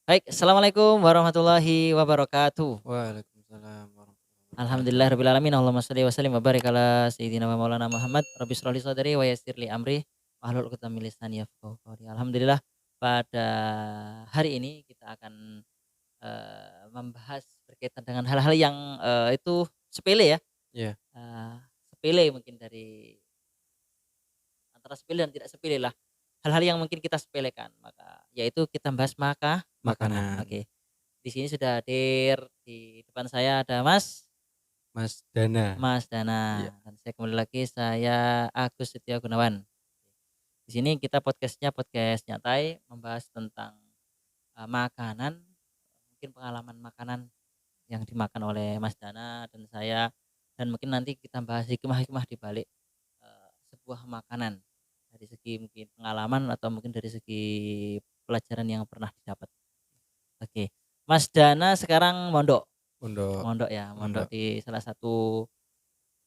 Baik, assalamualaikum warahmatullahi wabarakatuh. Waalaikumsalam warahmatullahi wabarakatuh. Alhamdulillahirabbil alamin. Allahumma shalli wa sallim wa barik ala sayyidina wa maulana Muhammad. Rabbi shrah li sadri wa yassir li amri wahlul 'uqdatam min lisani yafqahu qawli. Alhamdulillah pada hari ini kita akan, membahas berkaitan dengan hal-hal yang, itu sepele ya, Iya, eee, sepele mungkin dari antara sepele dan tidak sepele lah. Hal-hal yang mungkin kita sepelekan, maka yaitu kita bahas makanan. makanan. Oke. Di sini sudah hadir, di depan saya ada Mas Dana. Mas Iya, Dana, dan saya kembali lagi saya Agus Setia Gunawan. Di sini kita podcast-nya podcast nyantai membahas tentang, makanan, mungkin pengalaman makanan yang dimakan oleh Mas Dana dan saya, dan mungkin nanti kita bahas hikmah-hikmah di balik, sebuah makanan, dari segi mungkin pengalaman atau mungkin dari segi pelajaran yang pernah didapat. Oke, Mas Dana sekarang mondok? Pondok Mondok ya, mondok Pondok. di salah satu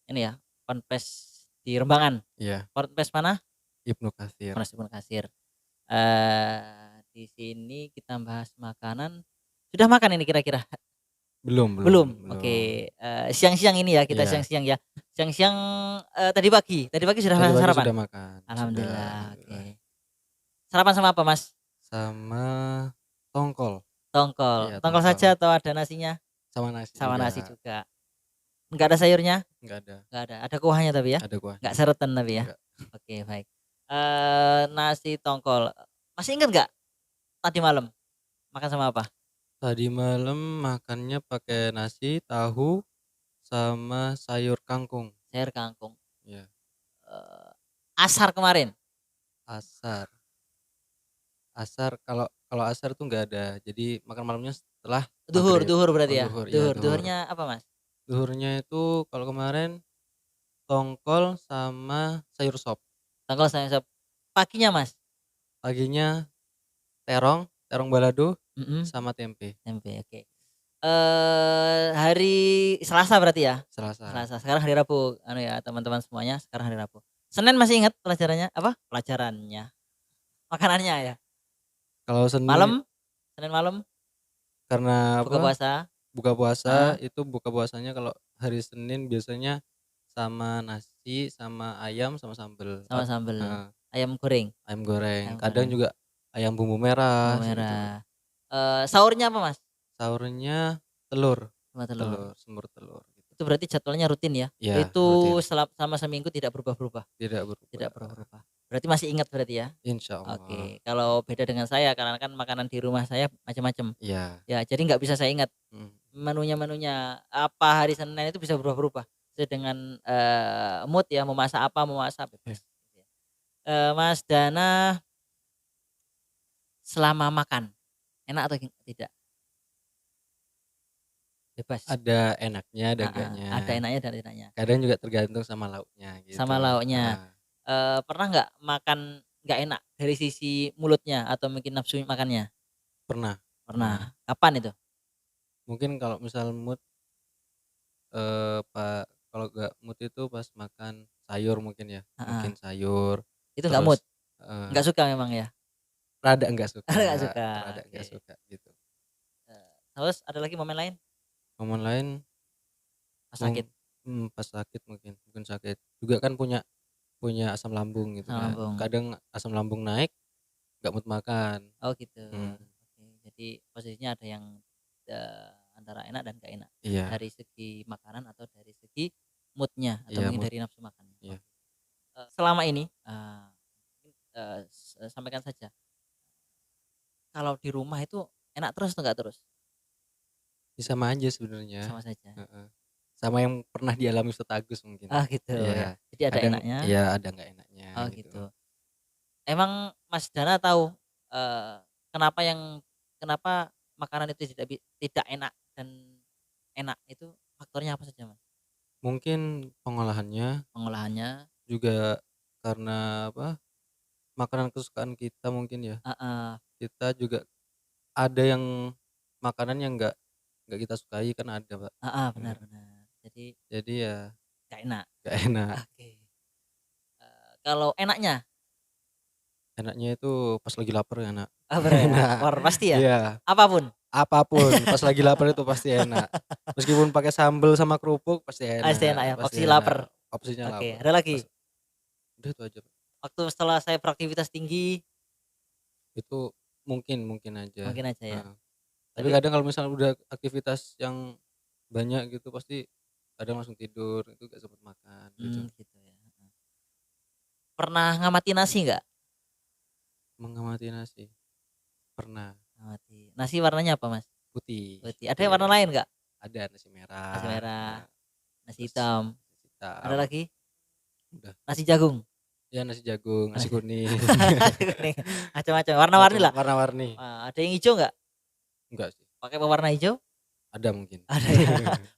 ini ya, ponpes di Rembangan. Iya, Ponpes mana? Ibnu Katsir. Ponpes Ibnu Katsir. Di sini kita bahas makanan. Sudah makan ini kira-kira? Belum belum Belum? belum. Oke, siang-siang ini ya, kita Iya, siang-siang ya. Siang-siang, tadi pagi sudah tadi pagi sarapan? sudah makan, sudah Alhamdulillah, alhamdulillah. oke. Sarapan sama apa, Mas? Sama tongkol. Tongkol. Iya, Tongkol tongkol. saja atau ada nasinya? Sama nasi Sama nasi juga. juga. Enggak ada sayurnya? Enggak ada, Enggak ada. Ada kuahnya tapi ya? ada Enggak kuahnya. seretan tapi ya? Enggak. Oke, baik. Nasi tongkol, masih inget nggak tadi malam makan sama apa? Tadi malam makannya pakai nasi, tahu, sama sayur kangkung. Sayur kangkung, Iya, eee, asar kemarin? asar. Asar kalau kalau asar tuh nggak ada, jadi makan malamnya setelah Duhur maghrib. duhur berarti Oh ya? zuhur, iya Duhur, zuhur. duhurnya apa, Mas? Zuhurnya itu kalau kemarin tongkol sama sayur sop, Tongkol sama sop. Paginya, Mas? paginya terong, terong balado Mhm, sama tempe, tempe, oke. Hari Selasa berarti ya? Selasa. Selasa, sekarang hari Rabu, anu ya teman-teman semuanya, sekarang hari Rabu. Senin masih ingat pelajarannya apa? Pelajarannya, makanannya ya? Kalau Senin Malam? Senin malam karena buka apa, puasa? buka puasa Heeh, itu buka puasanya kalau hari Senin biasanya sama nasi, sama ayam, sama sambel, sama sambel, heeh, ayam goreng? ayam goreng, Ayam kadang goreng, juga ayam bumbu bawang merah gitu. merah. Sahurnya apa, Mas? Sahurnya telur, Sama telur. semur telur gitu. Itu berarti jadwalnya rutin ya? Iya Itu rutin, selama seminggu tidak berubah-berubah? tidak Tidak berubah, berubah-berubah. Berarti masih ingat berarti ya? insyaallah. Oke, kalau beda dengan saya karena kan makanan di rumah saya macam-macam. Iya, Ya, jadi nggak bisa saya ingat mhm. menunya-menunya. Apa hari Senin itu bisa berubah-berubah sesuai dengan, mood ya, mau masak apa, mau masak bebas gitu ya. Mas Dana selama makan, enak atau tidak? Bebas? Ada enaknya, ada Heeh, enggaknya. ada enaknya dan tidaknya. Kadang juga tergantung sama lauknya gitu, Sama lauknya, heeh. pernah nggak makan nggak enak dari sisi mulutnya atau mungkin nafsu makannya? Pernah Pernah. pernah. Kapan itu? Mungkin kalau misal mood, kalau nggak mood itu pas makan sayur mungkin ya, Heeh, mungkin sayur, itu nggak terus mood? heeh, Nggak suka memang ya? rada enggak suka Nggak suka, rada oke. enggak suka gitu. Terus ada lagi momen lain? Momen lain Pas sakit? pas sakit mungkin sakit. Juga kan punya punya asam lambung gitu Asam kan. lambung? Kadang asam lambung naik, nggak mood makan. Oh gitu, Mmm, oke. Jadi posisinya ada yang, antara enak dan nggak enak, iya dari segi makanan atau dari segi mood-nya atau iya mungkin mood, dari nafsu makannya, iya. oke. Selama ini, mungkin, sampaikan saja, kalau di rumah itu enak terus atau nggak terus? Ya sama aja sebenarnya, Sama saja? heeh. Sama yang pernah dialami Ustadz Agus mungkin. Oh gitu ya, Iya, jadi ada kadang enaknya, iya ada nggak enaknya oh gitu. gitu. Emang Mas Dana tahu, kenapa kenapa makanan itu tidak enak dan enak itu faktornya apa saja, Mas? Mungkin pengolahannya Pengolahannya, juga karena apa, makanan kesukaan kita mungkin ya. heeh, Kita juga ada yang makanan yang nggak kita sukai kan ada, Pak. heeh, benar Heeh. benar. Jadi Jadi ya nggak enak. nggak enak. Oke, kalau enaknya? Enaknya itu pas lagi lapar enak. Oh, bener ya? Enak. Pasti ya? Iya, Apapun? apapun pas lagi lapar itu pasti enak. Meskipun pakai sambel sama kerupuk Pasti enak ya? pasti Opsi enak. lapar? Opsinya Oke, lapar. ada Pas lagi? udah itu aja, Pak. Waktu setelah saya beraktivitas tinggi, Itu mungkin mungkin aja, mungkin aja ya? heeh. Tapi Berarti kadang kalau misalnya udah aktivitas yang banyak gitu pasti kadang langsung tidur, itu gak sempet makan gitu. gitu ya, heeh. Pernah ngamati nasi nggak? Mengamati nasi, pernah. Ngamati. Nasi warnanya apa, Mas? Putih, Putih. Ada yang iya. warna lain nggak? Ada nasi Nasi merah, merah, nasi terus hitam, nasi ada hitam, lagi? udah. Nasi jagung? Ya nasi jagung, nasi kuning, Nasi kuning, macam-macam, warna-warni macam lah. warna-warni. Ada yang hijau nggak? Enggak sih, Pakai pewarna hijau? ada mungkin. Ada ya?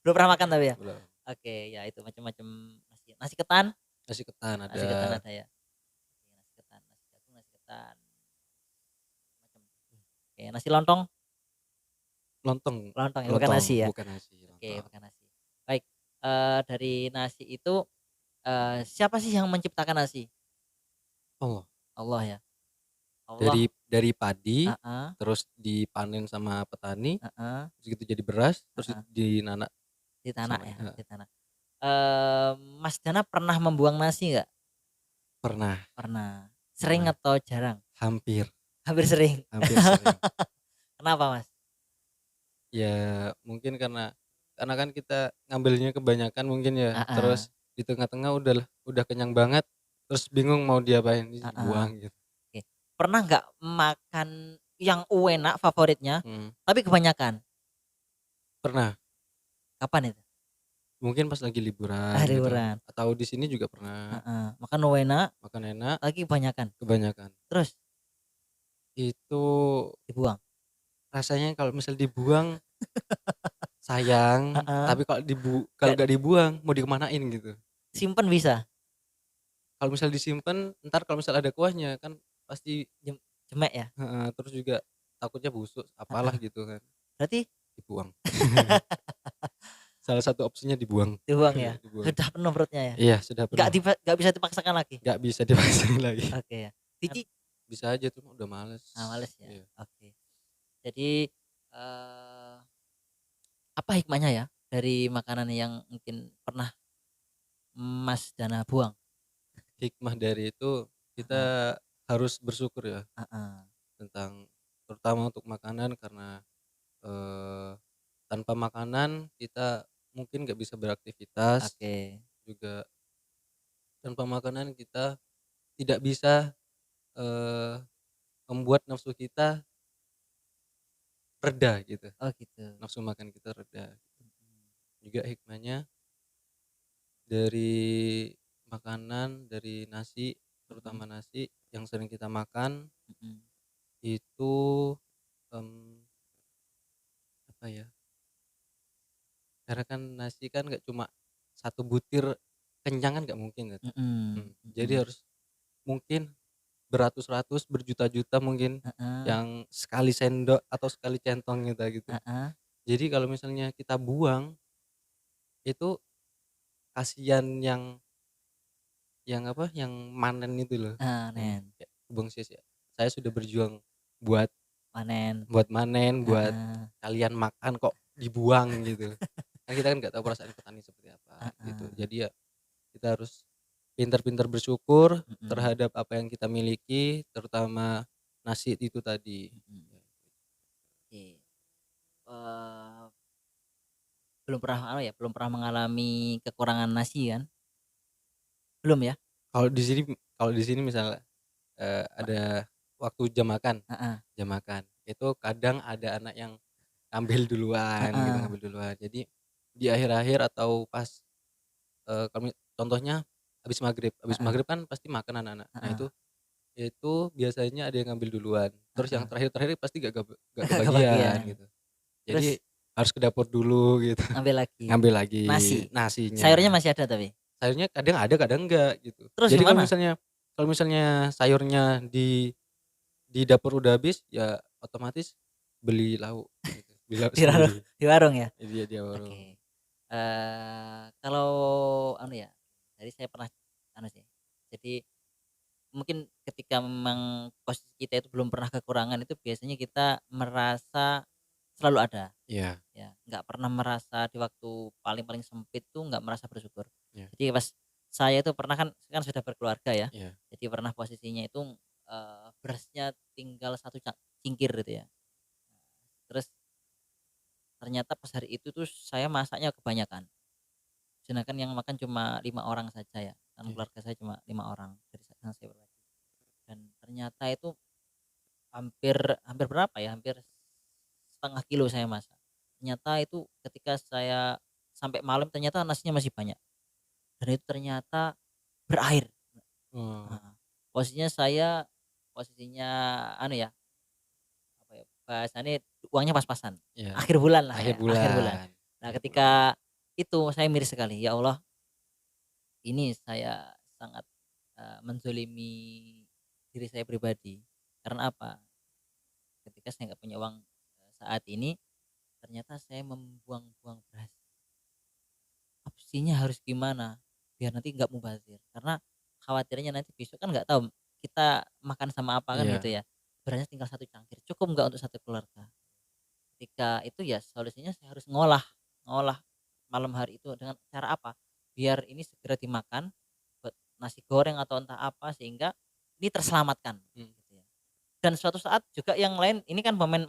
Belum pernah makan tapi ya? Belum. Oke, ya itu macam-macam nasi. Nasi ketan? Nasi ketan Nasi ada, ketan ada ya? Oke, nasi ketan, nasi jagung, nasi ketan, macam. Oke, nasi lontong? lontong Lontong ya, bukan lontong, nasi ya? bukan nasi, Oke, lontong. bukan nasi. Baik, dari nasi itu, siapa sih yang menciptakan nasi? Oh, Allah ya? Allah, dari padi, heeh, terus dipanen sama petani, heeh, terus gitu jadi beras, terus heeh, dinanak di tanah sama ya, heeh, di tanah. Mas Dana pernah membuang nasi nggak? pernah Pernah. Sering pernah, atau jarang? hampir Hampir sering. hampir sering. Kenapa, Mas? Ya mungkin karena kan kita ngambilnya kebanyakan mungkin ya, Heeh, terus di tengah-tengah udah kenyang banget, terus bingung mau diapain, heeh. buang gitu. Oke. Pernah nggak makan yang enak favoritnya, Mhm, tapi kebanyakan? pernah, Kapan itu? mungkin pas lagi liburan gitu, Liburan. atau di sini juga pernah, Heeh, makan enak, makan enak, tapi kebanyakan. kebanyakan. Terus Itu dibuang? rasanya kalau misal dibuang sayang, Heeh. tapi kalau Nggak nggak dibuang mau dikemanain gitu. simpen bisa? Kalau misal disimpen, entar kalau misal ada kuahnya kan pasti Jem jemek ya? heeh, terus juga takutnya busuk, apalah Heeh. gitu kan, Berarti dibuang. Salah satu opsinya dibuang. dibuang ya? Dibuang. Sudah penuh perutnya ya? Iya sudah penuh, Nggak bisa dipaksakan lagi? nggak bisa dipaksain lagi. Oke ya. Kan Cici bisa aja tuh udah males. males ya? Iya. Oke. Jadi, eee, apa hikmahnya ya dari makanan yang mungkin pernah Mas Dana buang? Hikmah dari itu Heeh, kita harus bersyukur ya heeh. tentang terutama untuk makanan karena, eee, tanpa makanan kita mungkin nggak bisa beraktivitas, Oke. juga tanpa makanan kita tidak bisa, eee, membuat nafsu kita reda gitu, Oh gitu. nafsu makan kita reda. Mhm, Juga hikmahnya dari makanan, dari nasi, mhm, terutama nasi yang sering kita makan mhm. itu, mmm, apa ya, karena kan nasi kan nggak cuma satu butir kenyang kan nggak mungkin kan, Mhm, jadi mhm. harus mungkin beratus-ratus, berjuta-juta mungkin Heeh, yang sekali sendok atau sekali centong kita gitu. heeh. Jadi kalau misalnya kita buang, itu kasihan yang apa, yang manen itu loh, yang Panen, kayak kebuang sia-sia. Saya sudah berjuang buat panen. buat manen, buat Heeh, kalian makan kok dibuang gitu. Kan kita kan nggak tahu perasaan petani seperti apa gitu. heeh. Jadi ya kita harus pintar-pintar bersyukur Mhm, terhadap apa yang kita miliki, terutama nasi itu tadi. mhm. Oke. Eee, belum pernah belum pernah mengalami kekurangan nasi kan? Belum ya? Kalau di sini kalau di sini misalnya, Ba ada waktu heeh, jam makan, itu kadang ada anak yang ngambil duluan gitu, heeh, ngambil duluan. Jadi di akhir-akhir atau pas, contohnya habis heeh, maghrib kan pasti makan anak-anak. Nah heeh, itu biasanya ada yang ngambil duluan, terus yang heeh. terakhir-terakhir pasti gak Nggak kebagian kebagian. gitu. Terus Jadi harus ke dapur dulu gitu, ngambil lagi. ngambil lagi Nasi? Sayurnya nasinya. masih ada tapi? Sayurnya kadang ada kadang enggak gitu. Terus Jadi gimana? kalau misalnya sayurnya di dapur udah habis, ya otomatis beli lauk gitu, beli lauk Di warung sendiri. di warung ya? Dia warung. Oke. Kalau anu ya, tadi saya pernah anu sih, jadi mungkin ketika memang posisi kita itu belum pernah kekurangan itu biasanya kita merasa selalu ada, Iya ya, nggak pernah merasa di waktu paling-paling sempit tuh nggak merasa bersyukur. iya Jadi pas saya itu pernah kan kan sudah berkeluarga ya, iya. jadi pernah posisinya itu, berasnya tinggal satu cingkir gitu ya. Terus ternyata pas hari itu tuh saya masaknya kebanyakan, sedangkan yang makan cuma 5 orang saja ya, kan Iya. keluarga saya cuma 5 orang dari yang saya pribadi. Dan ternyata itu hampir hampir berapa ya, hampir setengah kilo saya masak. Ternyata itu ketika saya sampai malam ternyata nasinya masih banyak dan itu ternyata berair. Oh, Heeh. Posisinya anu ya, apa ya, bahasanya uangnya pas-pasan, iya. akhir bulan lah Akhir ya, akhir bulan. bulan Nah akhir bulan. ketika itu saya miris sekali, ya Allah ini saya sangat, menzolimi diri saya pribadi. Karena apa? Ketika saya nggak punya uang, saat ini, ternyata saya membuang-buang beras. Opsinya harus gimana, biar nanti nggak mubazir. Karena khawatirnya nanti besok kan nggak tahu kita makan sama apa kan gitu Iya ya. Berasnya tinggal satu cangkir, cukup nggak untuk satu keluarga? Ketika itu ya solusinya saya harus ngolah, ngolah malam hari itu dengan cara apa? Biar ini segera dimakan, buat nasi goreng atau entah apa sehingga ini terselamatkan, mhm, gitu ya. Dan suatu saat juga yang lain ini kan momen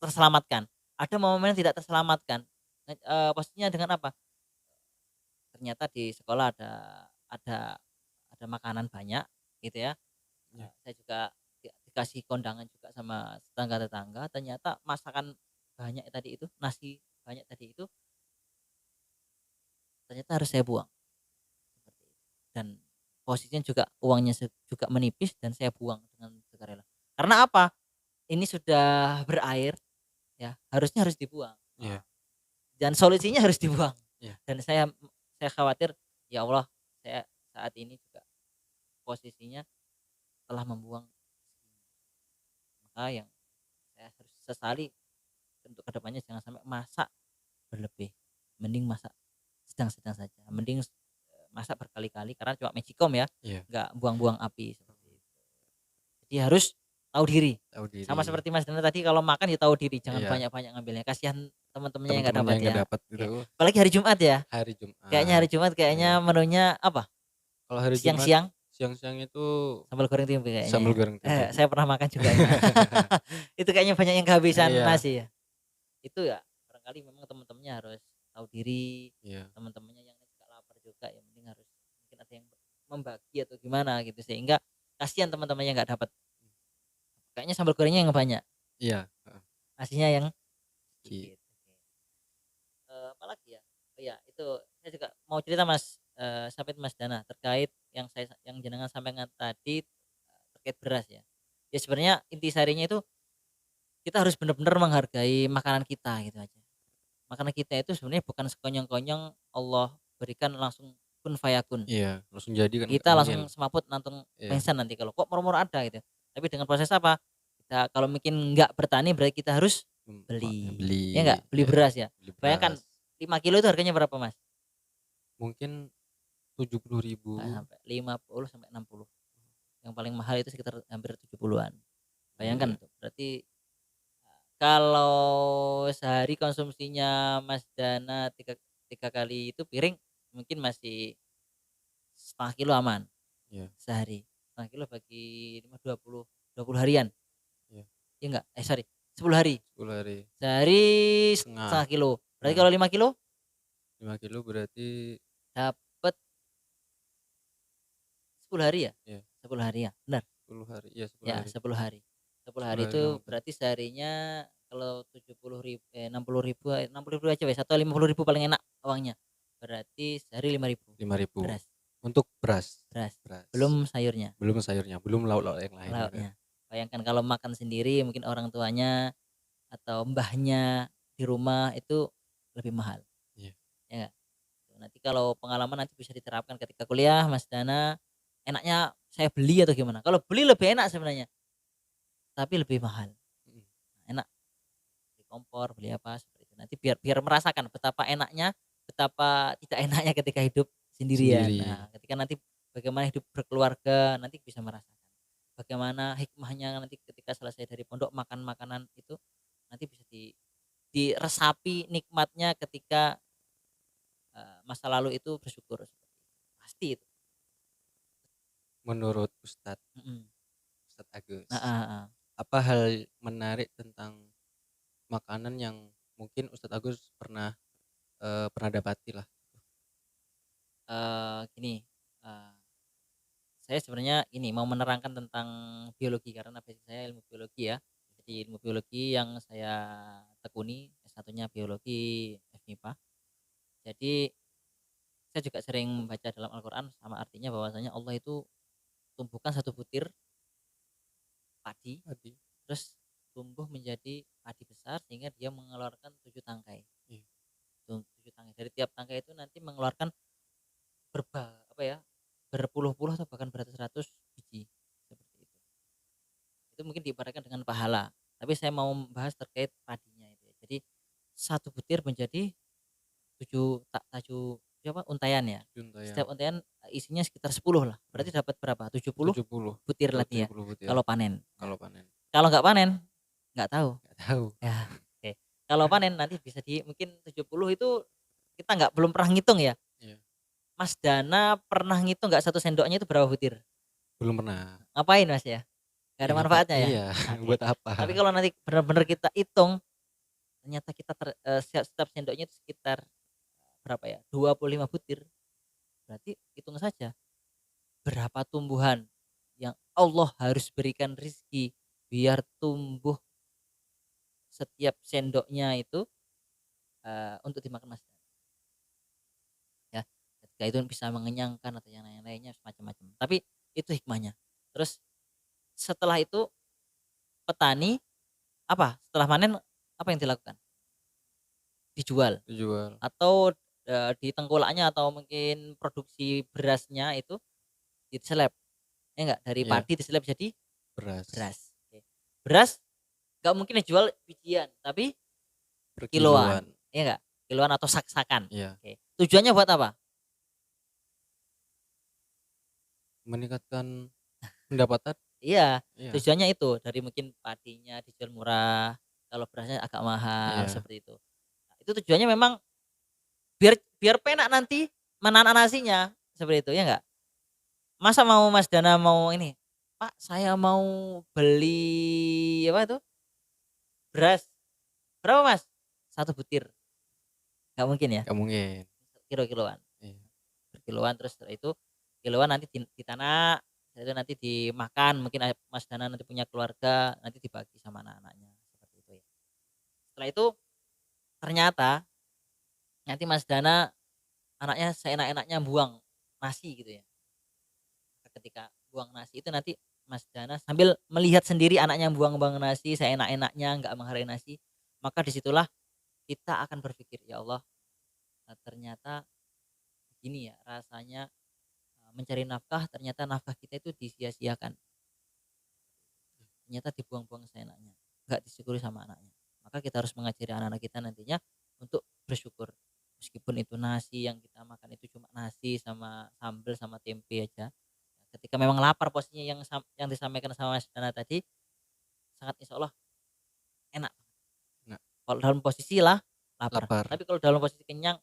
terselamatkan, ada momen yang tidak terselamatkan, pastinya dengan apa, ternyata di sekolah ada ada makanan banyak gitu ya, iya saya juga dikasih kondangan juga sama tetangga-tetangga, ternyata masakan banyak tadi itu, nasi banyak tadi itu, ternyata harus saya buang, seperti itu. Dan posisinya juga uangnya juga menipis dan saya buang dengan sukarela. Karena apa? Ini sudah berair ya, harusnya harus dibuang, heeh, iya dan solusinya harus dibuang. iya Dan saya khawatir, ya Allah, saya saat ini juga posisinya telah membuang, maka yang saya harus sesali untuk kedepannya jangan sampai masak berlebih, mending masak sedang-sedang saja, mending, masak berkali-kali karena cuma magicom ya, iya. nggak buang-buang api, seperti itu. Jadi harus tahu diri, Tahu sama diri. seperti Mas Dana tadi kalau makan ya tahu diri, jangan Iya, banyak-banyak ngambilnya, kasihan teman-temannya yang nggak teman-temannya dapat yang ya. nggak dapat Oke, itu apalagi hari Jumat ya, hari kayaknya Jumat. hari Jumat kayaknya Iya. menunya apa, Kalau hari Jumat siang-siang siang-siang itu sambal goreng tempe kayaknya sambal ya. goreng tempe. Saya pernah makan juga itu. Itu kayaknya banyak yang kehabisan Iya nasi ya. Itu ya barangkali memang teman-temannya harus tahu diri, iya teman-temannya yang juga lapar juga ya mending harus mungkin ada yang membagi atau gimana gitu sehingga kasihan teman-temannya nggak dapat. Kayaknya sambal gorengnya yang banyak, iya, heeh. nasinya yang Di sedikit. Oke. Apalagi ya? Oh iya itu saya juga mau cerita Mas, sampai Mas Dana terkait yang jenengan sampaikan tadi, terkait beras ya. Ya sebenarnya intisarinya itu kita harus benar-benar menghargai makanan kita gitu aja. Makanan kita itu sebenarnya bukan sekonyong-konyong Allah berikan langsung kun fayakun. iya, langsung jadi kan nggak Kita mungkin. langsung semaput langsung Iya, pengsan nanti kalau kok murmur ada gitu. Tapi dengan proses apa? Kita kalau mungkin nggak bertani berarti kita harus beli. beli, Ya nggak? Beli iya, beras ya. beli beras. Bayangkan 5 kilo itu harganya berapa Mas? Mungkin 70.000. Nggak sampai 50 sampai 60. Yang paling mahal itu sekitar hampir 70-an. Bayangkan Iya tuh. Berarti kalau sehari konsumsinya Mas Dana tiga kali itu piring mungkin masih setengah kilo aman iya sehari. Setengah kilo bagi 5 20 harian, iya, iya enggak? Sorry 10 hari. 10 hari. Sehari Setengah, setengah kilo. Berarti heeh, kalau 5 kilo 5 kilo berarti dapat 10 hari ya? iya 10 hari ya? Benar? 10 hari, iya 10 Ya hari. 10 hari. 10 10 hari hari itu 60. berarti seharinya kalau 60.000 60.000 aja wes atau 50.000 paling enak uangnya. Berarti sehari 5.000 5.000 beras untuk beras beras, beras, belum sayurnya, belum sayurnya, belum lauk-lauk yang lain, bener. lauknya. Bayangkan kalau makan sendiri mungkin orang tuanya atau mbahnya di rumah itu lebih mahal, Iya ya nggak? Nanti kalau pengalaman nanti bisa diterapkan ketika kuliah Mas Dana, enaknya saya beli atau gimana? Kalau beli lebih enak sebenarnya, tapi lebih mahal. mhm, Enak beli kompor, beli apa, seperti itu. Nanti biar biar merasakan betapa enaknya, betapa tidak enaknya ketika hidup sendirian. sendiri. Nah, ketika nanti bagaimana hidup berkeluarga, nanti bisa merasakan. Bagaimana hikmahnya nanti ketika selesai dari pondok makan makanan itu, nanti bisa diresapi nikmatnya ketika, masa lalu itu bersyukur, pasti itu. Menurut Mhm. Ustadz Agus, Heeh heeh. apa hal menarik tentang makanan yang mungkin Ustadz Agus pernah dapati lah? Gini, eee, saya sebenarnya ini mau menerangkan tentang biologi karena basic saya ilmu biologi ya. Jadi ilmu biologi yang saya tekuni S1-nya biologi FMIPA. Jadi saya juga sering membaca dalam Al-Qur'an sama artinya bahwasanya Allah itu tumbuhkan satu butir padi, Tadi. terus tumbuh menjadi padi besar sehingga dia mengeluarkan 7 tangkai. Iya. 7 tangkai. Dari tiap tangkai itu nanti mengeluarkan apa ya, berpuluh-puluh atau bahkan beratus-ratus biji, seperti itu. Itu mungkin diibaratkan dengan pahala, tapi saya mau membahas terkait padinya itu ya. Jadi, satu butir menjadi 7 untayan ya. Juntayan. Setiap untayan, isinya sekitar 10 lah, berarti Mmm, dapat berapa? 70 70, butir dapat lagi ya, 70 butir kalau panen. Nah, kalau panen. kalau nggak panen, nggak tahu. Nggak tahu. Ya, oke. Kalau panen nanti bisa mungkin 70 itu kita belum pernah ngitung ya. Iya, Mas Dana pernah ngitung nggak satu sendoknya itu berapa butir? belum pernah. Ngapain Mas ya? Nggak ada Iya, manfaatnya ya? iya, Oke. buat apa? Tapi kalau nanti benar-benar kita hitung, ternyata kita setiap sendoknya itu sekitar berapa ya, 25 butir, berarti hitung saja berapa tumbuhan yang Allah harus berikan rizki biar tumbuh setiap sendoknya itu, untuk dimakan Mas ya. Ketika itu bisa mengenyangkan atau yang lain-lainnya macam-macam, tapi itu hikmahnya. Terus setelah itu petani setelah panen apa yang dilakukan? Dijual Dijual. atau, di tengkulaknya atau mungkin produksi berasnya itu diseleb, ya enggak? Dari Iya, padi diseleb jadi beras. beras, oke. Beras nggak mungkin dijual bijian, tapi Per kiloan, kiloan. ya enggak? Kiloan atau sak-sakan, Iya, oke. Tujuannya buat apa? meningkatkan pendapatan. Iya, Iya, tujuannya itu, dari mungkin padinya dijual murah, kalau berasnya agak mahal, iya, seperti itu. Nah, itu tujuannya memang biar biar penak nanti menanak nasinya, seperti itu, ya enggak? Masa mau Mas Dana mau ini, "Pak, saya mau beli" apa itu, "beras." "Berapa Mas?" "1 butir." Nggak mungkin ya, nggak mungkin. kilo-kiloan. Iya, Per terus setelah itu kiloan nanti ditanak, setelah itu nanti dimakan, mungkin Mas Dana nanti punya keluarga, nanti dibagi sama anak-anaknya, seperti itu ya. Setelah itu ternyata nanti Mas Dana anaknya seenak-enaknya buang nasi gitu ya. Ketika buang nasi itu nanti Mas Dana sambil melihat sendiri anaknya buang-buang nasi seenak-enaknya, nggak menghargai nasi, maka disitulah kita akan berpikir, "Ya Allah, ternyata gini ya rasanya, mencari nafkah, ternyata nafkah kita itu disia-siakan, ternyata dibuang-buang seenaknya, nggak disyukuri sama anaknya." Maka kita harus mengajari anak-anak kita nantinya untuk bersyukur. Meskipun itu nasi yang kita makan itu cuma nasi sama sambel sama tempe aja. Ketika memang lapar posisinya yang disampaikan sama Mas Dana tadi, sangat insya Allah enak. nah, Kalau dalam posisi lah lapar, lapar. tapi kalau dalam posisi kenyang,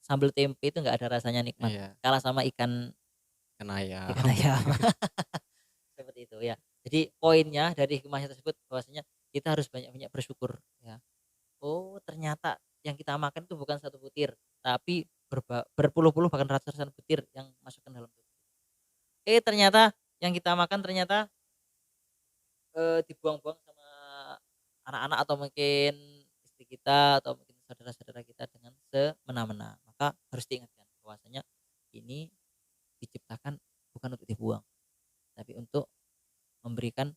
sambal tempe itu nggak ada rasanya nikmat, Iya, kalah sama ikan ikan ayam. ikan ayam, seperti itu ya. Jadi poinnya dari hikmahnya tersebut bahwasanya kita harus banyak-banyak bersyukur ya. Oh ternyata yang kita makan itu bukan satu butir, tapi berpuluh-puluh bahkan ratusan butir yang masukkan dalam tubuh. Ternyata yang kita makan ternyata, dibuang-buang sama anak-anak atau mungkin istri kita atau mungkin saudara-saudara kita dengan semena-mena. Maka harus diingatkan bahwasanya ini diciptakan bukan untuk dibuang, tapi untuk memberikan,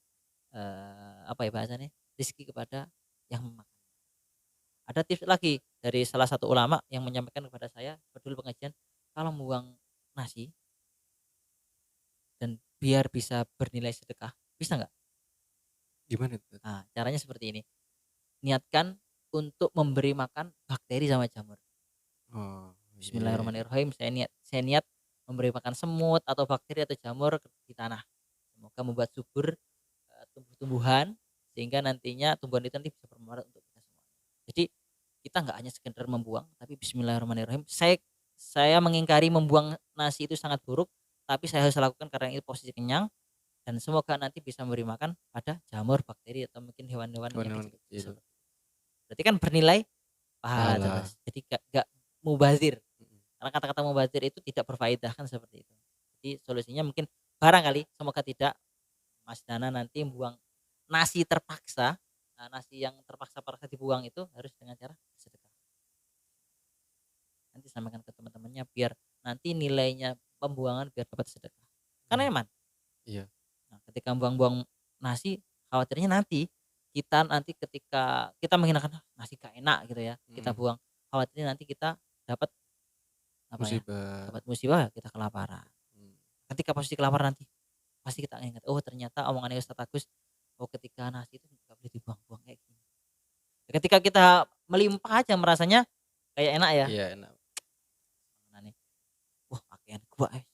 apa ya bahasanya, rezeki kepada yang memakan. Ada tips lagi dari salah satu ulama yang menyampaikan kepada saya dulu pengajian, kalau membuang nasi dan biar bisa bernilai sedekah, bisa nggak? Gimana tuh? Nah, caranya seperti ini, niatkan untuk memberi makan bakteri sama jamur. Oh, iya, iya, iya. Bismillahirrahmanirrahim, saya niat memberi makan semut atau bakteri atau jamur di tanah. Semoga membuat subur, tumbuh-tumbuhan sehingga nantinya tumbuhan itu nanti bisa bermanfaat untuk kita semua. Jadi kita nggak hanya sekedar membuang, tapi bismillahirrahmanirrahim. Saya mengingkari membuang nasi itu sangat buruk, tapi saya harus lakukan karena itu posisi kenyang dan semoga nanti bisa memberi makan pada jamur, bakteri atau mungkin hewan-hewan yang Hewan-hewan kecil-kecil kecil. seperti itu. Berarti kan bernilai pahala tuh Pahala. Mas. Jadi nggak mubazir. Mhm. Karena kata-kata mubazir itu tidak berfaedah kan seperti itu. Jadi solusinya mungkin barangkali semoga tidak Mas Dana nanti buang nasi terpaksa, nasi yang terpaksa-paksa dibuang itu harus dengan cara sedekah. Nanti sampaikan ke teman-temannya biar nanti nilainya pembuangan biar dapat sedekah. Karena Iya eman. iya. Nah, ketika buang-buang nasi khawatirnya nanti kita nanti ketika kita menghinakan, "Ah, nasi gak enak," gitu ya, kita Mhm. buang. Khawatirnya nanti kita dapat apa ya, Musibah. dapat musibah kita kelaparan. Mmm. Ketika posisi kelaparan nanti pasti kita ingat, "Oh ternyata omongannya Ustadz Agus, oh ketika nasi itu nggak boleh dibuang-buang kayak gini." Ketika kita melimpah aja merasanya kayak enak ya, Iya enak. nah nih, "Wah pakaian gua, eh."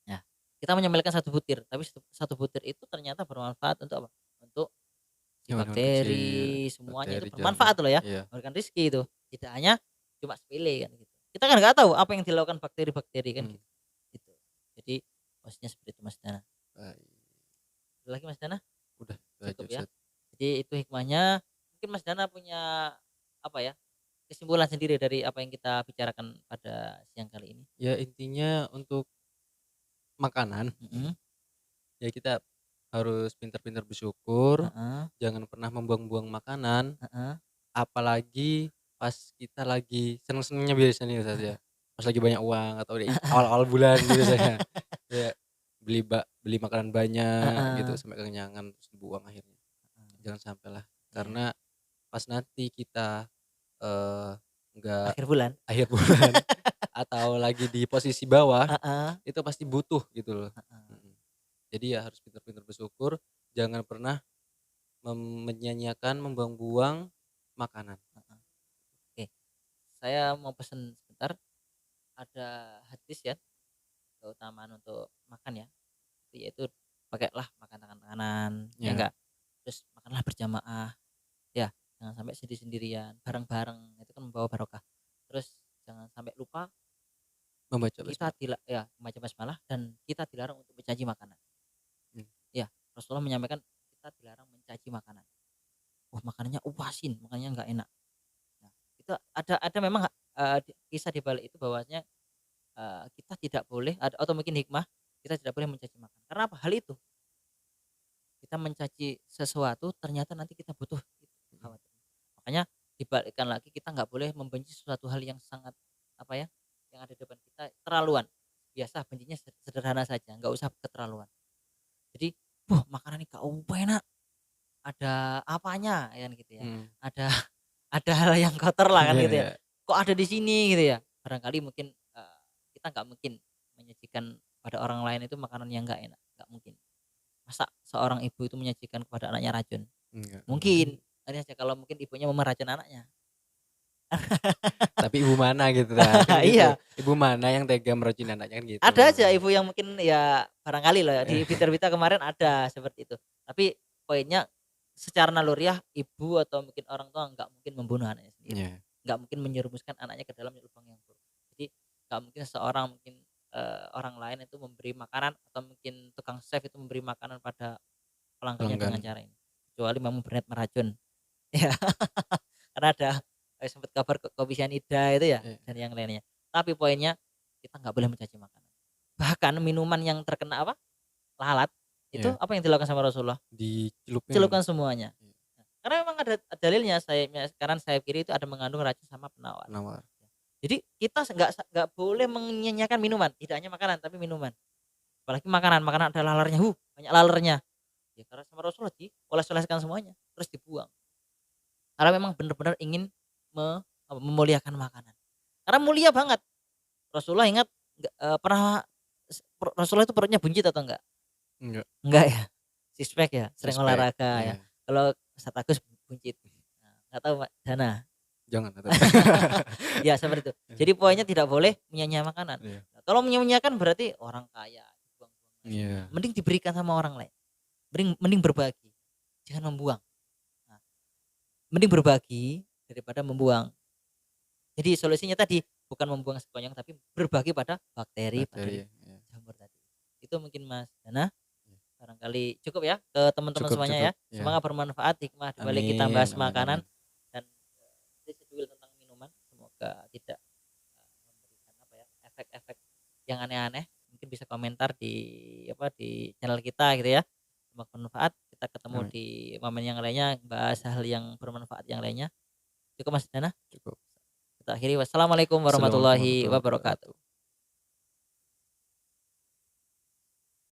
Nah, kita menyembelihkan satu butir, tapi satu butir itu ternyata bermanfaat untuk apa? Untuk si Hewan-hewan kecil, bakteri, semuanya itu bakteri, jamur. bermanfaat loh ya, Iya. memberikan rezeki itu. Tidak hanya cuma sepele kan gitu. Kita kan nggak tahu apa yang dilakukan bakteri-bakteri kan Mmm. gitu. Gitu. Jadi posisinya seperti itu Mas Dana. Baik. Ada lagi Mas Dana? Udah itu aja Cukup ya? Ustaz. Jadi itu hikmahnya. Mungkin Mas Dana punya apa ya, kesimpulan sendiri dari apa yang kita bicarakan pada siang kali ini? Ya intinya untuk makanan, Mhm, ya kita harus pintar-pintar bersyukur, heeh, jangan pernah membuang-buang makanan, heeh, apalagi pas kita lagi seneng-senengnya biasanya Ustaz ya, pas lagi banyak uang atau di awal-awal bulan gitu biasanya, kayak beli makanan banyak gitu heeh, sampai kekenyangan terus dibuang akhirnya. heeh. Jangan sampailah, Iya, karena pas nanti kita, eee, nggak akhir bulan. akhir bulan atau lagi di posisi bawah, Heeh, itu pasti butuh gitu loh. heeh, Mhm. Jadi ya harus pintar-pintar bersyukur, jangan pernah menyia-nyiakan, membuang-buang makanan. heeh. Oke, saya mau pesen sebentar, ada hadis ya, keutamaan untuk makan ya, yaitu pakailah makan tangan-tanganan, ya Ya, enggak? Terus makanlah berjamaah, ya, jangan sampai sendiri-sendirian, bareng-bareng, itu kan membawa barokah. Terus jangan sampai lupa membaca kita basmalah. ya membaca basmalah dan kita dilarang untuk mencaci makanan. Mmm, Ya, Rasulullah menyampaikan kita dilarang mencaci makanan. Wah, makanannya asin, makanannya nggak enak. Nah, itu ada memang, kisah di balik itu bahwasanya, kita tidak boleh atau mungkin hikmah, kita tidak boleh mencaci makanan. Karena apa? Hal itu, kita mencaci sesuatu ternyata nanti kita butuh itu, mhm, khawatir. Makanya dibalikkan lagi kita nggak boleh membenci sesuatu hal yang sangat, apa ya, yang ada di depan kita terlaluan. Biasa bencinya sederhana saja, nggak usah keterlaluan. Jadi, "Wah, makanan ini gak enak, ada apanya?" Kan gitu ya. mhm. Ada ada hal yang kotor lah kan Iya gitu ya. iya. Kok ada di sini gitu ya. Barangkali mungkin, kita nggak mungkin menyajikan pada orang lain itu makanan yang nggak enak, nggak mungkin. Masa seorang ibu itu menyajikan kepada anaknya racun? Enggak. Mungkin, hanya saja kalau mungkin ibunya mau meracun anaknya. Tapi ibu mana gitu kan, kan gitu. Iya, Ibu mana yang tega meracuni anaknya kan gitu. ada aja ibu yang mungkin ya barangkali loh ya di berita-berita kemarin ada seperti itu. Tapi poinnya secara naluriah ibu atau mungkin orang tua nggak mungkin membunuh anaknya sendiri. Iya, Nggak mungkin menyerumuskan anaknya ke dalam lubang yang buruk. Jadi nggak mungkin seorang mungkin, orang lain itu memberi makanan atau mungkin tukang chef itu memberi makanan pada pelanggannya dengan pelanggan. cara ini. Kecuali memang berniat meracun. Ya, karena ada, sempet kabar kopi sianida itu ya Iya dan yang lainnya. Tapi poinnya kita nggak boleh mencaci makanan. Bahkan minuman yang terkena apa, lalat, itu iya, apa yang dilakukan sama Rasulullah? dicelupin. Celupkan semuanya. Iya, Nah, karena memang ada dalilnya sayapnya kanan sayap kiri itu ada mengandung racun sama penawar. penawar. Jadi kita nggak boleh menyanyiakan minuman, tidak hanya makanan tapi minuman. Apalagi makanan, makanan ada lalernya, banyak lalernya. Ya karena sama Rasulullah dioles-oleskan semuanya, terus dibuang. Karena memang benar-benar ingin memuliakan makanan. Karena mulia banget. Rasulullah ingat pernah Rasulullah itu perutnya buncit atau enggak? Enggak, Enggak ya? Six pack ya? Sering respect. olahraga ya? Iya, Kalau Ustadz Agus buncit. Nah, nggak tahu Mbak Dana. jangan atau Ya seperti itu. Jadi poinnya tidak boleh menyanyiakan makanan. iya, Nah, Kalau menyia-nyiakan berarti orang kaya, dibuang-buang lagi. Iya, Mending diberikan sama orang lain, mending berbagi, jangan membuang. Nah, mending berbagi daripada membuang. Jadi solusinya tadi, bukan membuang sekonyong tapi berbagi pada bakteri, pada bakteri, ya. jamur tadi. Itu mungkin Mas Dana, Iya. barangkali cukup ya ke teman-teman Cukup semuanya cukup, ya. ya. Semoga bermanfaat, hikmah di balik kita Amin bahas amin makanan amin. dan, sedikit tentang minuman. Semoga tidak, memberikan apa ya, efek-efek yang aneh-aneh. Mungkin bisa komentar di apa, di channel kita gitu ya. Semoga bermanfaat, kita ketemu Amin, di momen yang lainnya, bahas hal yang bermanfaat yang lainnya. Cukup Mas Dana, cukup. kita akhiri. Wassalamualaikum Assalamualaikum warahmatullahi warahmatullahi wabarakatuh. wabarakatuh.